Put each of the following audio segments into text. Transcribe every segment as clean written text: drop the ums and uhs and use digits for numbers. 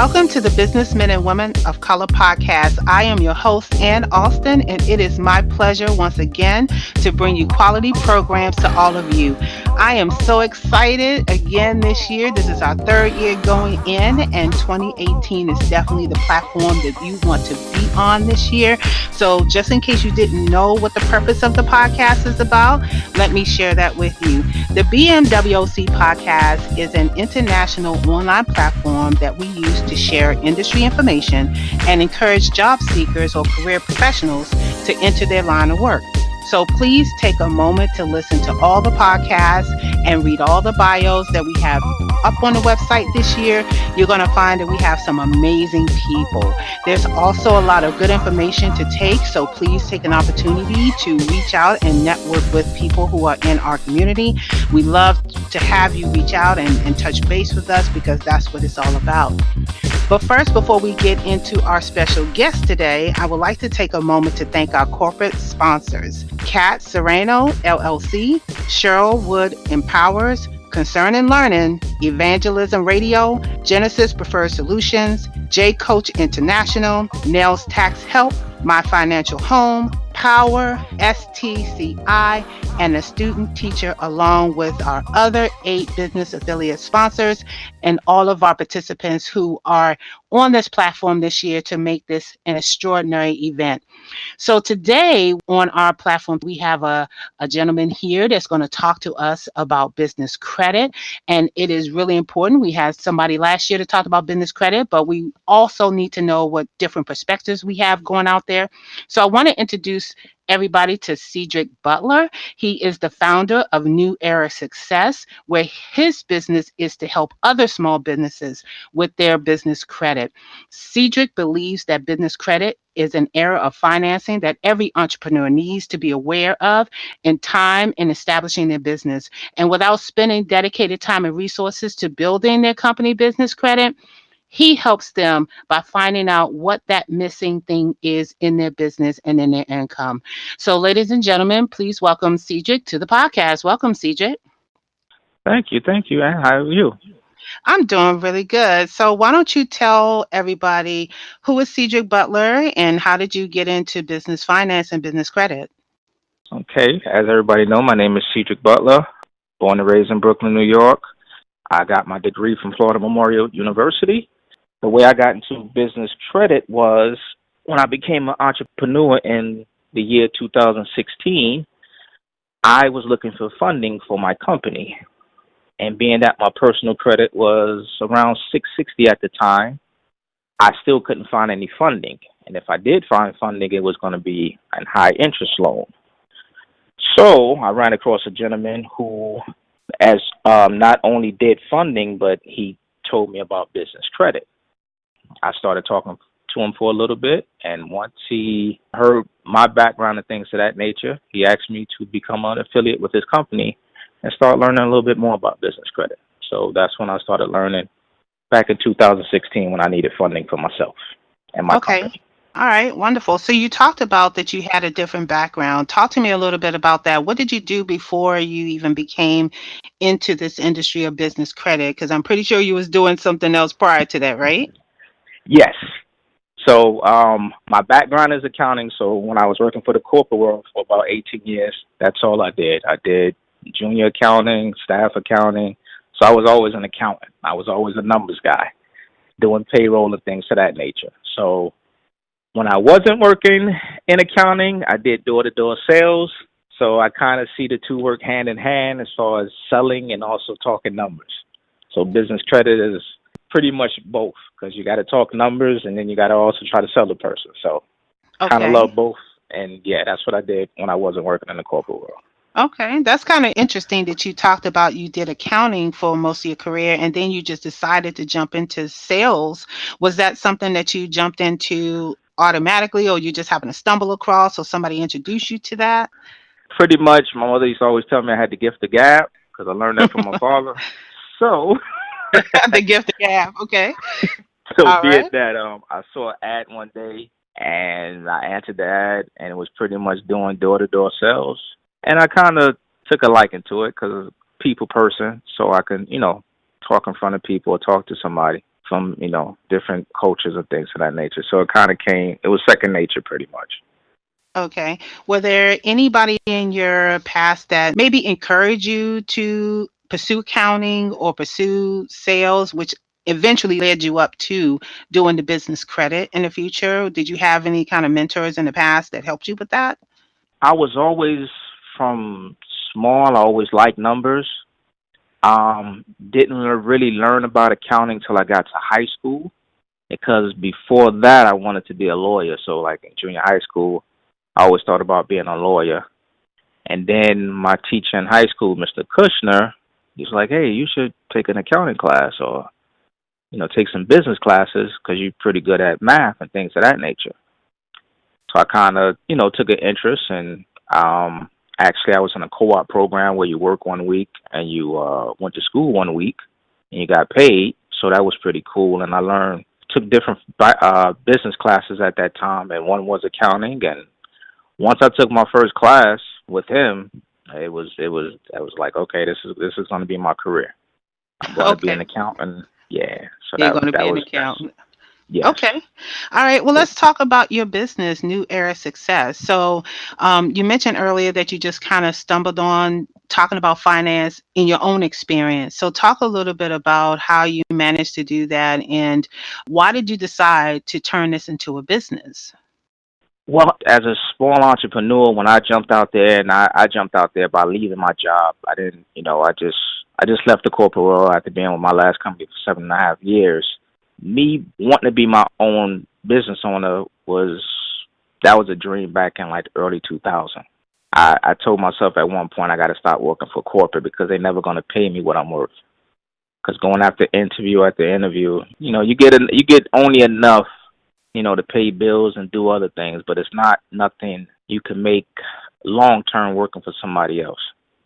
Welcome to the Businessmen and Women of Color podcast. I am your host, Ann Austin, and it is my pleasure once again to bring you quality programs to all of you. I am so excited again this year. This is our third year going in, and 2018 is definitely the platform that you want to be on this year. So, just in case you didn't know what the purpose of the podcast is about, let me share that with you. The BMWOC podcast is an international online platform that we use to share industry information and encourage job seekers or career professionals to enter their line of work. So please take a moment to listen to all the podcasts and read all the bios that we have up on the website this year. You're going to find that we have some amazing people. There's also a lot of good information to take, so please take an opportunity to reach out and network with people who are in our community. We love to have you reach out and touch base with us because that's what it's all about. But first, before we get into our special guest today, I would like to take a moment to thank our corporate sponsors, Kat Serrano, LLC, Cheryl Wood Empowers, Concern and Learning, Evangelism Radio, Genesis Preferred Solutions, J Coach International, Nails Tax Help, My Financial Home, Power, STCI, and a student teacher, along with our other 8 business affiliate sponsors and all of our participants who are on this platform this year to make this an extraordinary event. So today on our platform, we have a gentleman here that's going to talk to us about business credit. And it is really important. We had somebody last year to talk about business credit, but we also need to know what different perspectives we have going out there. So I want to introduce everybody to Cedric Butler. He is the founder of New Era Success, where his business is to help other small businesses with their business credit. Cedric believes that business credit is an area of financing that every entrepreneur needs to be aware of in time in establishing their business. And without spending dedicated time and resources to building their company business credit, he helps them by finding out what that missing thing is in their business and in their income. So, ladies and gentlemen, please welcome Cedric to the podcast. Welcome, Cedric. Thank you. And how are you? I'm doing really good. So, why don't you tell everybody who is Cedric Butler and how did you get into business finance and business credit? Okay, as everybody know, my name is Cedric Butler, born and raised in Brooklyn, New York. I got my degree from Florida Memorial University. The way I got into business credit was when I became an entrepreneur in the year 2016, I was looking for funding for my company. And being that my personal credit was around 660 at the time, I still couldn't find any funding. And if I did find funding, it was going to be a high interest loan. So I ran across a gentleman who not only did funding, but he told me about business credit. I started talking to him for a little bit, and once he heard my background and things of that nature, he asked me to become an affiliate with his company and start learning a little bit more about business credit. So that's when I started learning back in 2016 when I needed funding for myself and my company. All right, wonderful. So you talked about that you had a different background. Talk to me a little bit about that. What did you do before you even became into this industry of business credit? Because I'm pretty sure you was doing something else prior to that, right? Yes. So my background is accounting. So when I was working for the corporate world for about 18 years, that's all I did. I did junior accounting, staff accounting. So I was always an accountant. I was always a numbers guy, doing payroll and things of that nature. So when I wasn't working in accounting, I did door-to-door sales. So I kind of see the two work hand in hand as far as selling and also talking numbers. So business credit is pretty much both because you got to talk numbers and then you got to also try to sell the person. So kind of love both. And yeah, that's what I did when I wasn't working in the corporate world. Okay, that's kind of interesting that you talked about you did accounting for most of your career and then you just decided to jump into sales. Was that something that you jumped into automatically or you just happened to stumble across or somebody introduced you to that? Pretty much. My mother used to always tell me I had the gift of gab because I learned that from my father. So the gift of gab, okay. So be it that I saw an ad one day and I answered the ad and it was pretty much doing door-to-door sales. And I kind of took a liking to it because I'm a people person, so I can, talk in front of people or talk to somebody. from, different cultures and things of that nature. So it kind of came, it was second nature pretty much. Okay. Were there anybody in your past that maybe encouraged you to pursue accounting or pursue sales, which eventually led you up to doing the business credit in the future? Did you have any kind of mentors in the past that helped you with that? I was always from small, I always liked numbers. Didn't really learn about accounting till I got to high school because before that I wanted to be a lawyer. So like in junior high school, I always thought about being a lawyer. And then my teacher in high school, Mr. Kushner, he's like, "Hey, you should take an accounting class or, take some business classes because you're pretty good at math and things of that nature." So I kind of, took an interest, and actually I was in a co-op program where you work 1 week and you went to school 1 week and you got paid. So that was pretty cool, and I learned took different business classes at that time, and one was accounting. And once I took my first class with him, it was I was like, okay, this is going to be my career. I'm going to be an Okay. accountant. Yeah. So You're that going to that be an was that's accountant. yes. Okay. All right. Well, let's talk about your business, New Era Success. So, you mentioned earlier that you just kind of stumbled on talking about finance in your own experience. So, talk a little bit about how you managed to do that and why did you decide to turn this into a business? Well, as a small entrepreneur, when I jumped out there, and I jumped out there by leaving my job. I didn't, I just left the corporate world after being with my last company for 7.5 years. Me wanting to be my own business owner was a dream back in like early 2000. I told myself at one point I got to stop working for corporate because they're never going to pay me what I'm worth. Because going after interview after interview, you get only enough, to pay bills and do other things, but it's not nothing you can make long term working for somebody else.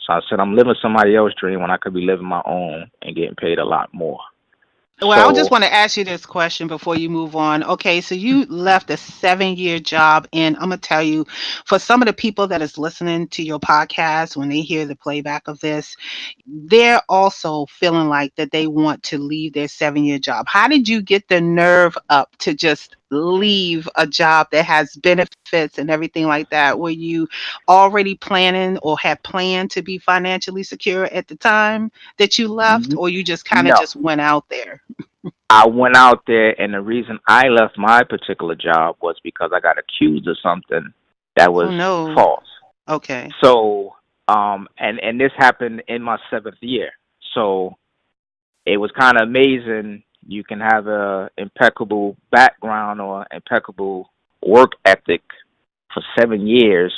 So I said I'm living somebody else's dream when I could be living my own and getting paid a lot more. Well, I just So want to ask you this question before you move on. Okay, so you left a 7 year job, and I'm gonna tell you, for some of the people that is listening to your podcast, when they hear the playback of this, they're also feeling like that they want to leave their 7 year job. How did you get the nerve up to just leave a job that has benefits and everything like that? Were you already planning or had planned to be financially secure at the time that you left, n- or you just kind of no, just went out there? I went out there, and the reason I left my particular job was because I got accused of something that Oh was no. false. Okay. So, and this happened in my seventh year. So it was kind of amazing. You can have a impeccable background or impeccable work ethic for 7 years,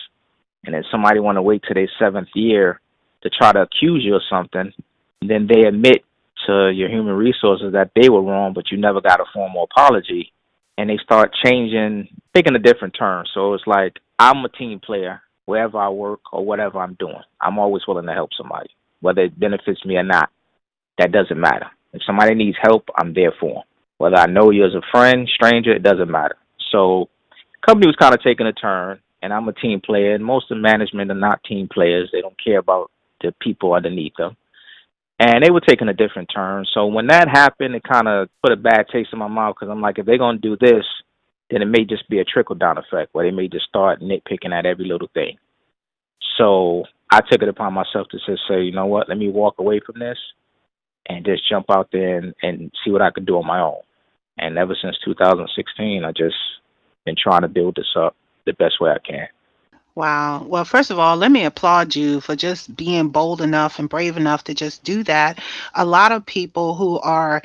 and then somebody want to wait till their seventh year to try to accuse you of something. And then they admit to your human resources that they were wrong, but you never got a formal apology. And they start changing, picking a different term. So it's like I'm a team player wherever I work or whatever I'm doing. I'm always willing to help somebody, whether it benefits me or not. That doesn't matter. If somebody needs help, I'm there for them. Whether I know you as a friend, stranger, it doesn't matter. So, company was kind of taking a turn, and I'm a team player. And most of management are not team players. They don't care about the people underneath them. And they were taking a different turn. So when that happened, it kind of put a bad taste in my mouth because I'm like, if they're going to do this, then it may just be a trickle down effect where they may just start nitpicking at every little thing. So I took it upon myself to just say, you know what, let me walk away from this and just jump out there and see what I could do on my own. And ever since 2016, I just been trying to build this up the best way I can. Wow. Well, first of all, let me applaud you for just being bold enough and brave enough to just do that. A lot of people who are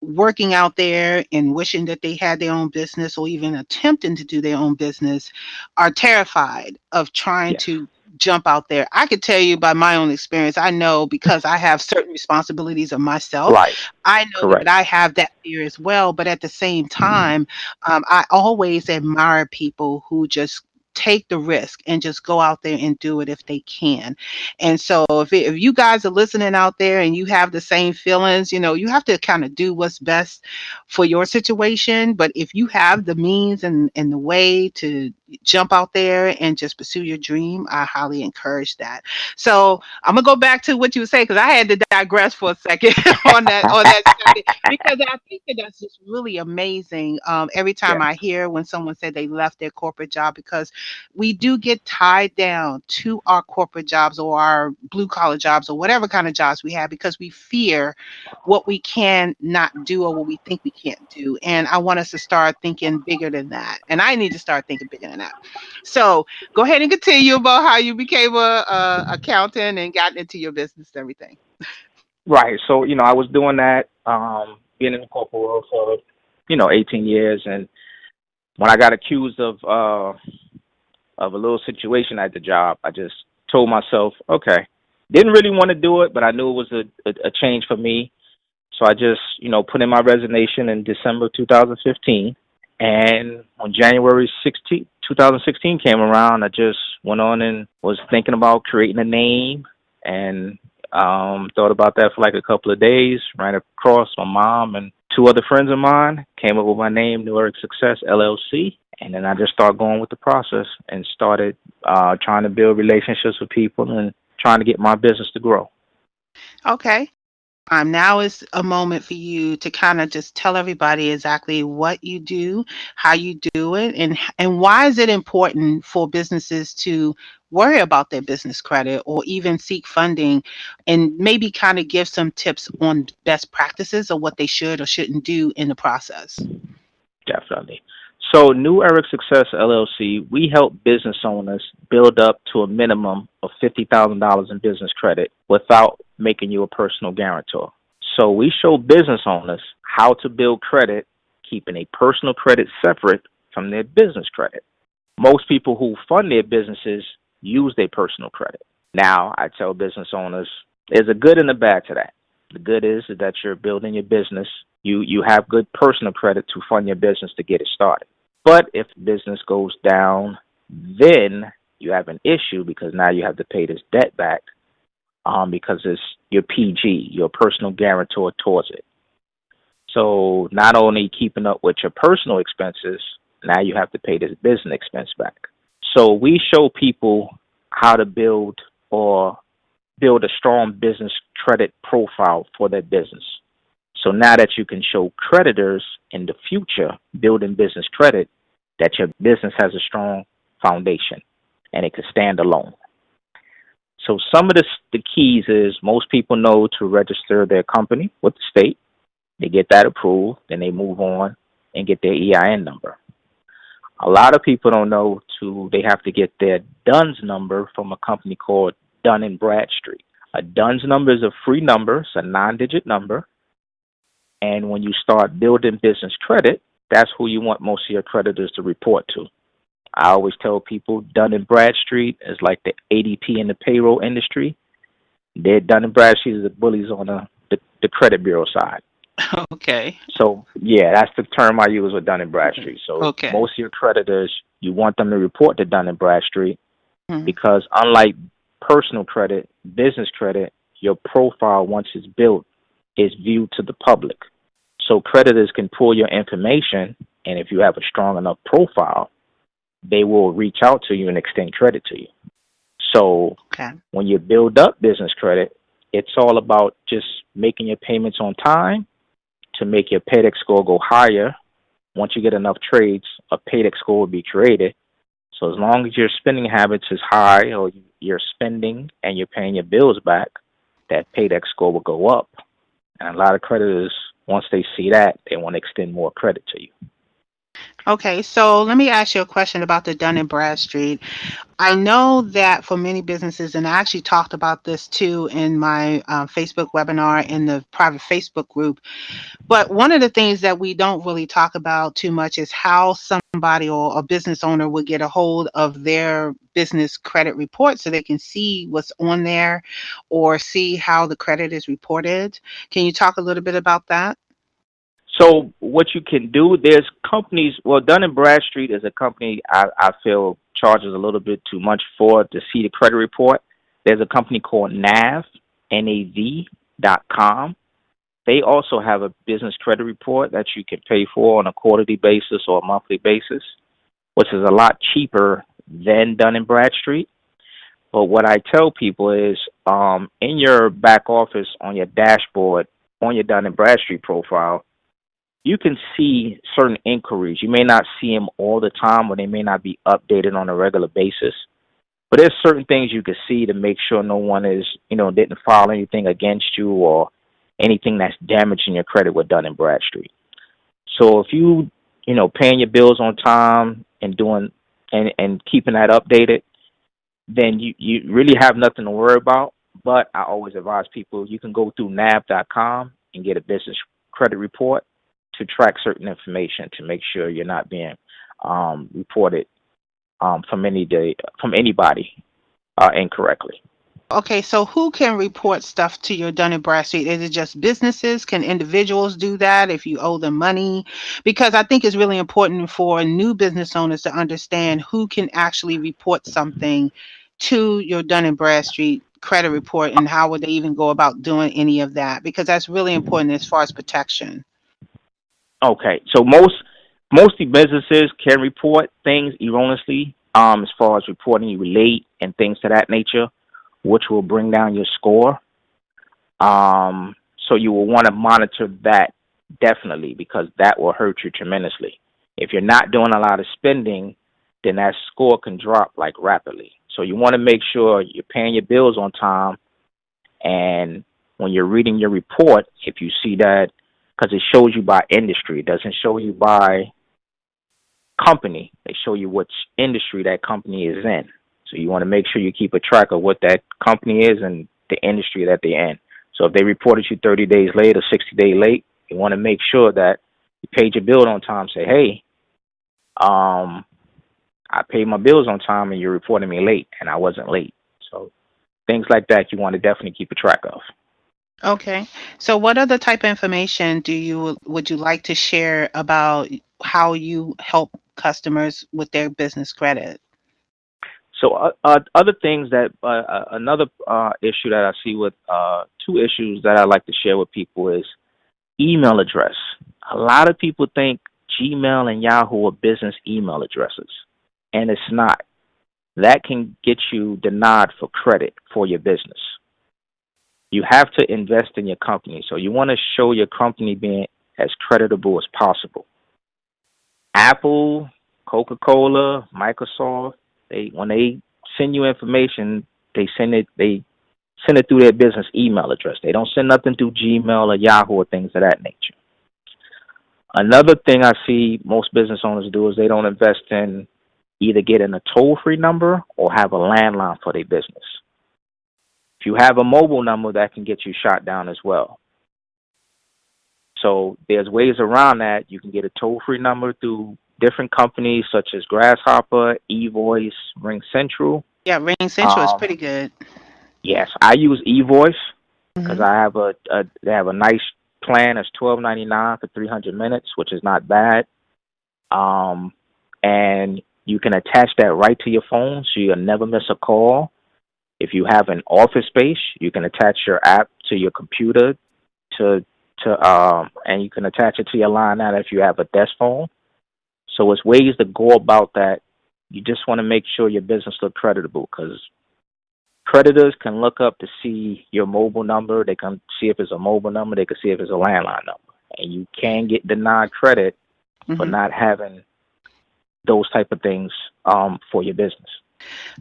working out there and wishing that they had their own business or even attempting to do their own business are terrified of trying Yes. to jump out there. I could tell you by my own experience, I know because I have certain responsibilities of myself. Right. I know that Correct. I have that fear as well. But at the same time, I always admire people who just take the risk and just go out there and do it if they can. And so if you guys are listening out there and you have the same feelings, you have to kind of do what's best for your situation. But if you have the means and the way to, jump out there and just pursue your dream, I highly encourage that. So I'm gonna go back to what you were saying because I had to digress for a second on that subject because I think that that's just really amazing. Every time Yes. I hear when someone said they left their corporate job, because we do get tied down to our corporate jobs or our blue collar jobs or whatever kind of jobs we have because we fear what we can not do or what we think we can't do. And I want us to start thinking bigger than that. And I need to start thinking bigger than that. So go ahead and continue about how you became a accountant and got into your business and everything. Right. So, I was doing that, being in the corporate world for, 18 years. And when I got accused of a little situation at the job, I just told myself, okay, didn't really want to do it, but I knew it was a change for me. So I just, put in my resignation in December 2015. And when January 2016 came around, I just went on and was thinking about creating a name and thought about that for like a couple of days, ran across my mom and two other friends of mine, came up with my name, New Eric Success LLC. And then I just started going with the process and started trying to build relationships with people and trying to get my business to grow. Okay. Now is a moment for you to kind of just tell everybody exactly what you do, how you do it, and why is it important for businesses to worry about their business credit or even seek funding, and maybe kind of give some tips on best practices or what they should or shouldn't do in the process. Definitely. So, New Eric Success LLC, we help business owners build up to a minimum of $50,000 in business credit without making you a personal guarantor. So, we show business owners how to build credit, keeping a personal credit separate from their business credit. Most people who fund their businesses use their personal credit. Now, I tell business owners there's a good and a bad to that. The good is that you're building your business. You have good personal credit to fund your business to get it started. But if business goes down, then you have an issue because now you have to pay this debt back because it's your PG, your personal guarantor towards it. So not only keeping up with your personal expenses, now you have to pay this business expense back. So we show people how to build a strong business credit profile for their business. So now that you can show creditors in the future building business credit that your business has a strong foundation and it can stand alone. So some of the keys is most people know to register their company with the state. They get that approved, then they move on and get their EIN number. A lot of people don't know they have to get their DUNS number from a company called Dun Bradstreet. A DUNS number is a free number, it's a 9-digit number. And when you start building business credit, that's who you want most of your creditors to report to. I always tell people Dun Bradstreet is like the ADP in the payroll industry. Dun Bradstreet is the bullies on the credit bureau side. Okay. So, yeah, that's the term I use with Dun Bradstreet. So Okay. most of your creditors, you want them to report to Dun Bradstreet Mhm. because unlike personal credit, business credit, your profile, once it's built, is viewed to the public. So creditors can pull your information, and if you have a strong enough profile, they will reach out to you and extend credit to you. So Okay. when you build up business credit, it's all about just making your payments on time to make your paydex score go higher. Once you get enough trades, a paydex score will be created. So as long as your spending habits is high or you're spending and you're paying your bills back, that paydex score will go up. And a lot of creditors, once they see that, they want to extend more credit to you. Okay, so let me ask you a question about the Dun and Bradstreet. I know that for many businesses, and I actually talked about this too in my Facebook webinar in the private Facebook group. But one of the things that we don't really talk about too much is how somebody or a business owner would get a hold of their business credit report so they can see what's on there or see how the credit is reported. Can you talk a little bit about that? So what you can do, there's companies, well, Dun & Bradstreet is a company I feel charges a little bit too much for to see the credit report. There's a company called NAV.com. They also have a business credit report that you can pay for on a quarterly basis or a monthly basis. which is a lot cheaper than Dun Bradstreet. But what I tell people is, in your back office on your dashboard on your Dun and Bradstreet profile, you can see certain inquiries. You may not see them all the time, or they may not be updated on a regular basis. But there's certain things you can see to make sure no one is, didn't file anything against you or anything that's damaging your credit with Dun and Bradstreet. So if paying your bills on time and doing and keeping that updated, then you really have nothing to worry about. But I always advise people you can go through nav.com and get a business credit report to track certain information to make sure you're not being reported from anybody incorrectly. Okay, so who can report stuff to your Dun and Bradstreet? Is it just businesses? Can individuals do that if you owe them money? Because I think it's really important for new business owners to understand who can actually report something to your Dun and Bradstreet credit report, and how would they even go about doing any of that? Because that's really important as far as protection. Okay, so mostly businesses can report things erroneously, as far as reporting you late and things to that nature, which will bring down your score. Um, so you will want to monitor that definitely, because that will hurt you tremendously. If you're not doing a lot of spending, then that score can drop like rapidly. So you want to make sure you're paying your bills on time, and when you're reading your report, if you see that, because it shows you by industry, it doesn't show you by company. They show you which industry that company is in. So you want to make sure you keep a track of what that company is and the industry that they're in. So if they reported you 30 days late or 60 days late, you want to make sure that you paid your bill on time. Say, hey, I paid my bills on time and you're reporting me late, and I wasn't late. So things like that you want to definitely keep a track of. Okay. So what other type of information would you like to share about how you help customers with their business credit? So other things that another issue that I see with two issues that I like to share with people is email address. A lot of people think Gmail and Yahoo are business email addresses, and it's not. That can get you denied for credit for your business. You have to invest in your company, so you want to show your company being as creditable as possible. Apple, Coca-Cola, Microsoft, they when they send you information, they send it through their business email address. They don't send nothing through Gmail or Yahoo or things of that nature. Another thing I see most business owners do is they don't invest in either getting a toll-free number or have a landline for their business. If you have a mobile number, that can get you shot down as well. So there's ways around that. You can get a toll-free number through different companies such as Grasshopper, eVoice, Ring Central. Yeah, Ring Central is Um, pretty good. yes, I use eVoice because Hmm. I have they have a nice plan. It's $12.99 for 300 minutes, which is not bad. Um, and you can attach that right to your phone, so you'll never miss a call. If you have an office space, you can attach your app to your computer and you can attach it to your line out if you have a desk phone. So it's ways to go about that. You just want to make sure your business look creditable, because creditors can look up to see your mobile number. They can see if it's a mobile number. They can see if it's a landline number. And you can get denied credit for Hmm. not having those type of things for your business.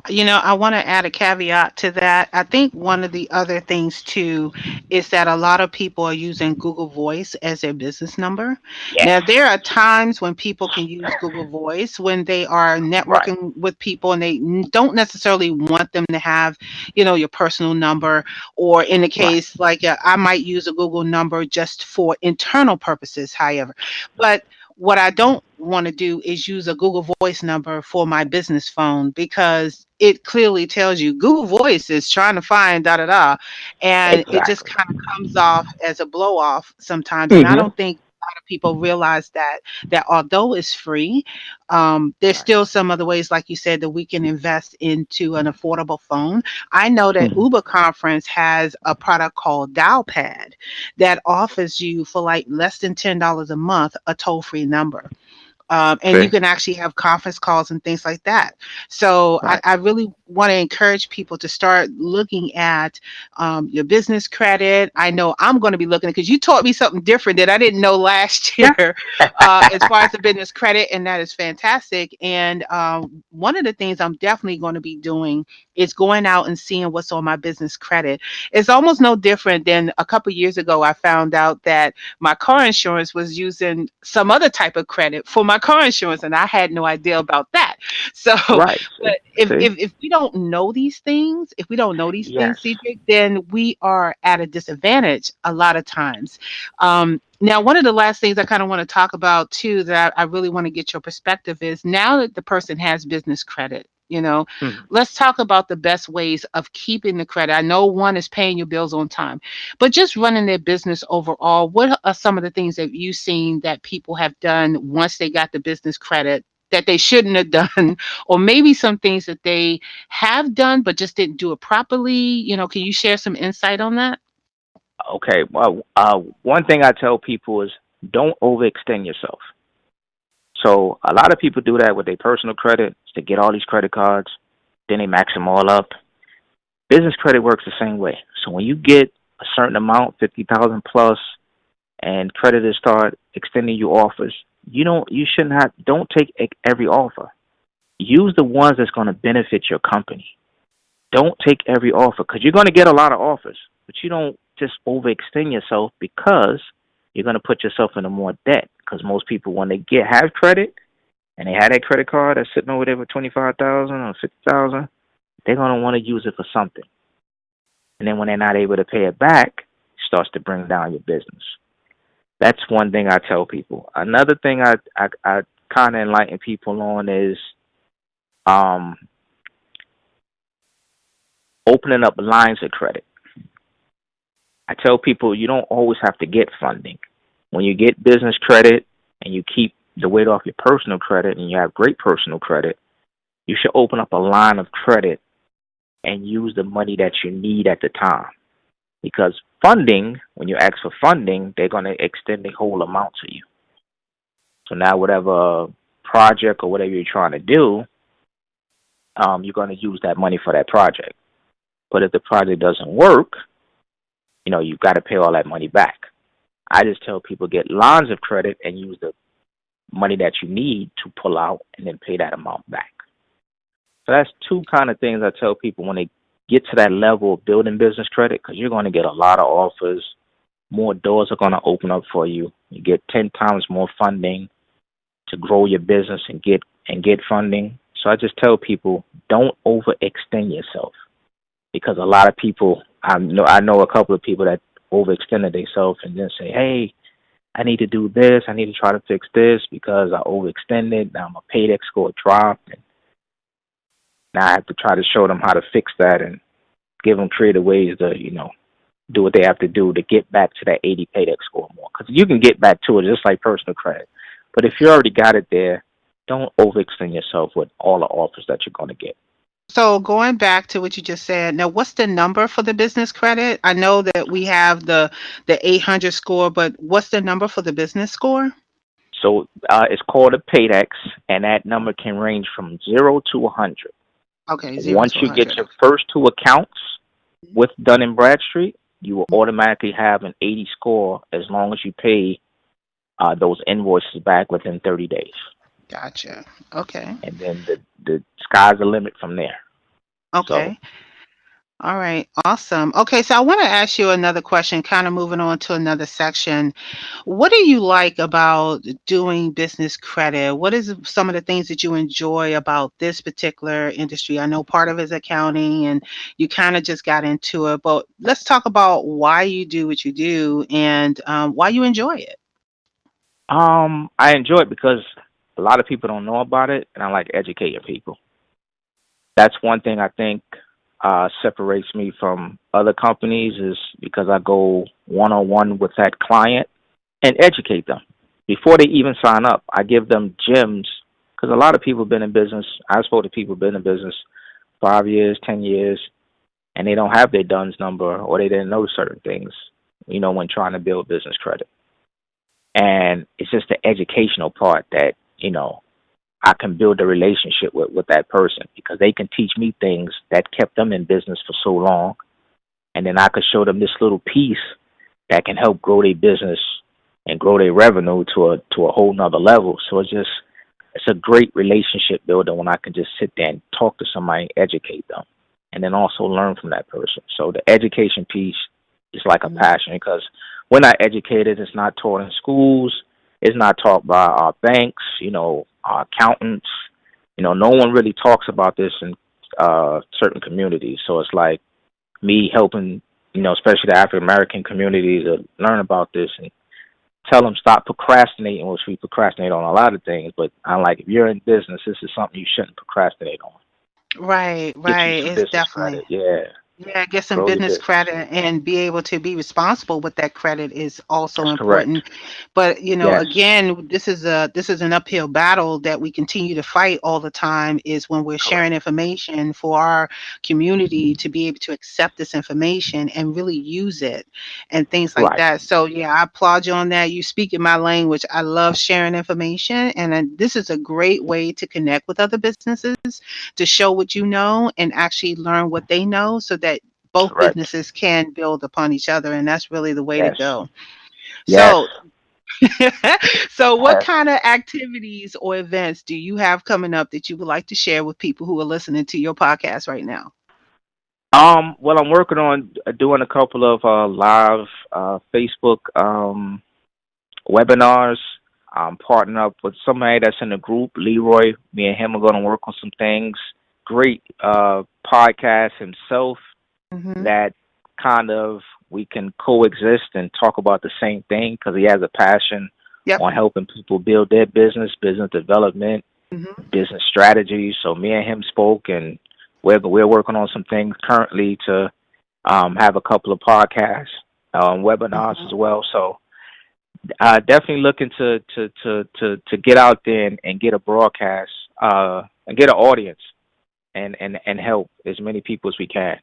I want to add a caveat to that. I think one of the other things too is that a lot of people are using Google Voice as their business number. Yes. Now, there are times when people can use Google Voice when they are Right. networking with people and they don't necessarily want them to have, your personal number, or in the Right. case like I might use a Google number just for internal purposes, however. But what I don't want to do is use a Google Voice number for my business phone, because it clearly tells you Google Voice is trying to find da da da, and it just Exactly. kind of comes off as a blow off sometimes. And I Mm-hmm. don't think a lot of people realize that although it's free, there's Right. still some other ways, like you said, that we can invest into an affordable phone. I know that Mm-hmm. Uber Conference has a product called Dialpad that offers you for like less than $10 a month a toll free number. And you See? can actually have conference calls and things like that. So Right. I really want to encourage people to start looking at your business credit. I know I'm going to be looking because you taught me something different that I didn't know last Yeah. year as far as the business credit, and that is fantastic. And one of the things I'm definitely going to be doing is going out and seeing what's on my business credit. It's almost no different than a couple years ago. I found out that my car insurance was using some other type of credit for my car insurance, and I had no idea about that. So, Right. but See? See? if we don't know these things, if we don't know these Yes. things, Cedric, then we are at a disadvantage a lot of times. Now, one of the last things I kind of want to talk about too, that I really want to get your perspective is now that the person has business credit, Mhm. let's talk about the best ways of keeping the credit. I know one is paying your bills on time, but just running their business overall, what are some of the things that you've seen that people have done once they got the business credit that they shouldn't have done, or maybe some things that they have done but just didn't do it properly? Can you share some insight on that? Okay. Well, one thing I tell people is don't overextend yourself. So a lot of people do that with their personal credit. They get all these credit cards, then they max them all up. Business credit works the same way. So when you get a certain amount, 50,000 plus, and creditors start extending you offers, don't take every offer. Use the ones that's going to benefit your company. Don't take every offer because you're going to get a lot of offers, but you don't just overextend yourself because you're going to put yourself into more debt. Because most people, when they have credit and they have that credit card that's sitting over there for 25,000 or 50,000, they're going to want to use it for something. And then when they're not able to pay it back, it starts to bring down your business. That's one thing I tell people. Another thing I kind of enlighten people on is um, opening up lines of credit. I tell people you don't always have to get funding. When you get business credit and you keep the weight off your personal credit and you have great personal credit, you should open up a line of credit and use the money that you need at the time. Because funding, when you ask for funding, they're going to extend the whole amount to you. So now whatever project or whatever you're trying to do, you're going to use that money for that project. But if the project doesn't work, you've got to pay all that money back. I just tell people get lines of credit and use the money that you need to pull out and then pay that amount back. So that's two kind of things I tell people when they get to that level of building business credit, because you're going to get a lot of offers. More doors are going to open up for you. You get 10 times more funding to grow your business and get funding. So I just tell people don't overextend yourself, because a lot of people, I know a couple of people that overextended themselves and then say, hey, I need to do this. I need to try to fix this because I overextended. Now my paydex score dropped. And now I have to try to show them how to fix that and give them creative ways to, do what they have to do to get back to that 80 paydex score more. Because you can get back to it just like personal credit. But if you already got it there, don't overextend yourself with all the offers that you're going to get. So going back to what you just said, now what's the number for the business credit? I know that we have the 800 score, but what's the number for the business score? So it's called a paydex, and that number can range from 0 to 100. Okay, 0 Once to you get 100. your first two accounts with Dun Bradstreet, you will automatically have an 80 score as long as you pay those invoices back within 30 days. Gotcha. Okay. And then the sky's the limit from there. So Okay. All right. Awesome. Okay, so I want to ask you another question, kind of moving on to another section. What do you like about doing business credit? What is some of the things that you enjoy about this particular industry? I know part of it is accounting and you kind of just got into it, but let's talk about why you do what you do and why you enjoy it. I enjoy it because a lot of people don't know about it, and I like educating people. That's one thing I think separates me from other companies is because I go one on one with that client and educate them before they even sign up. I give them gems because a lot of people have been in business. I spoke to people who've been in business 5 years, 10 years, and they don't have their DUNS number or they didn't know certain things, when trying to build business credit. And it's just the educational part that you know, I can build a relationship with that person because they can teach me things that kept them in business for so long. And then I could show them this little piece that can help grow their business and grow their revenue to a whole nother level. So it's a great relationship builder when I can just sit there and talk to somebody, educate them, and then also learn from that person. So the education piece is like a Mhm. passion because we're not educated. It's not taught in schools. It's not taught by our banks, our accountants. No one really talks about this in certain communities. So it's like me helping, especially the African American community to learn about this and tell them stop procrastinating, which we procrastinate on a lot of things. But I'm like, if you're in business, this is something you shouldn't procrastinate on. Right, Get you right. some It's business definitely. credit. Yeah, Yeah, get some grow your business business. credit and be able to be responsible with that credit is also That's correct. important. But, Yes, again, this is an uphill battle that we continue to fight all the time is when we're correct. sharing information for our community to be able to accept this information and really use it and things like Right, that. So, yeah, I applaud you on that. You speak in my language. I love sharing information, and this is a great way to connect with other businesses to show what you know and actually learn what they know so that both correct. businesses can build upon each other, and that's really the way to Yes, go. yes. So so what kind of activities or events do you have coming up that you would like to share with people who are listening to your podcast right now? Well, I'm working on doing a couple of live Facebook webinars. I'm partnering up with somebody that's in the group, Leroy. Me and him are going to work on some things. Great podcast himself Mhm. that kind of we can coexist and talk about the same thing because he has a passion Yep. on helping people build their business development, Mhm. business strategies. So me and him spoke, and we're working on some things currently to have a couple of podcasts, webinars Mhm. as well. So definitely looking to get out there and get a broadcast and get an audience and help as many people as we can.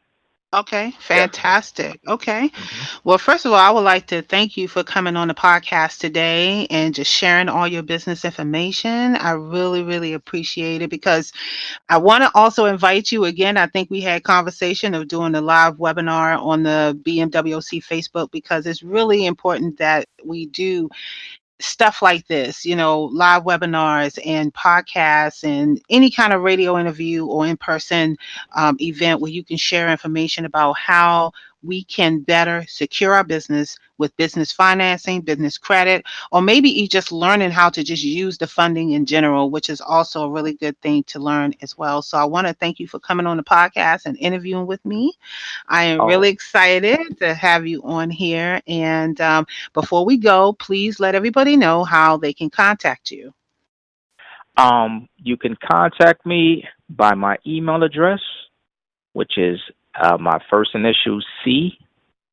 Okay, Definitely. fantastic. Okay. Hmm. Well, first of all, I would like to thank you for coming on the podcast today and just sharing all your business information. I really, really appreciate it because I want to also invite you again. I think we had conversation of doing a live webinar on the BMWOC Facebook because it's really important that we do stuff like this, live webinars and podcasts and any kind of radio interview or in person event where you can share information about how we can better secure our business with business financing, business credit, or maybe just learning how to just use the funding in general, which is also a really good thing to learn as well. So I want to thank you for coming on the podcast and interviewing with me. I am really Oh, excited to have you on here. And before we go, please let everybody know how they can contact you. you can contact me by my email address, which is my first initial C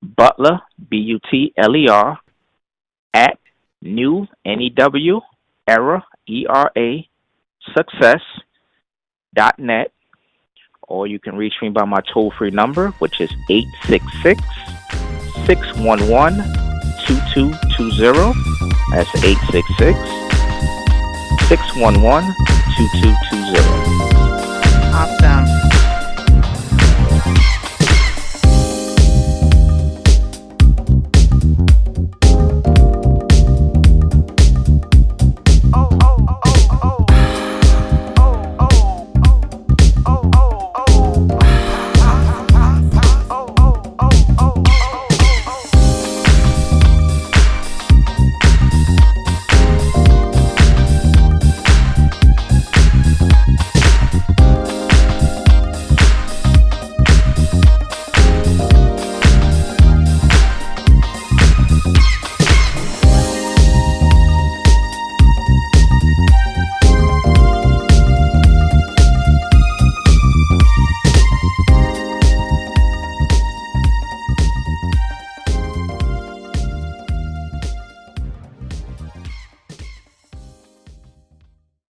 Butler Butler at new era success .net, or you can reach me by my toll free number, which is 866-611-2220. That's 866-611-2220. Awesome.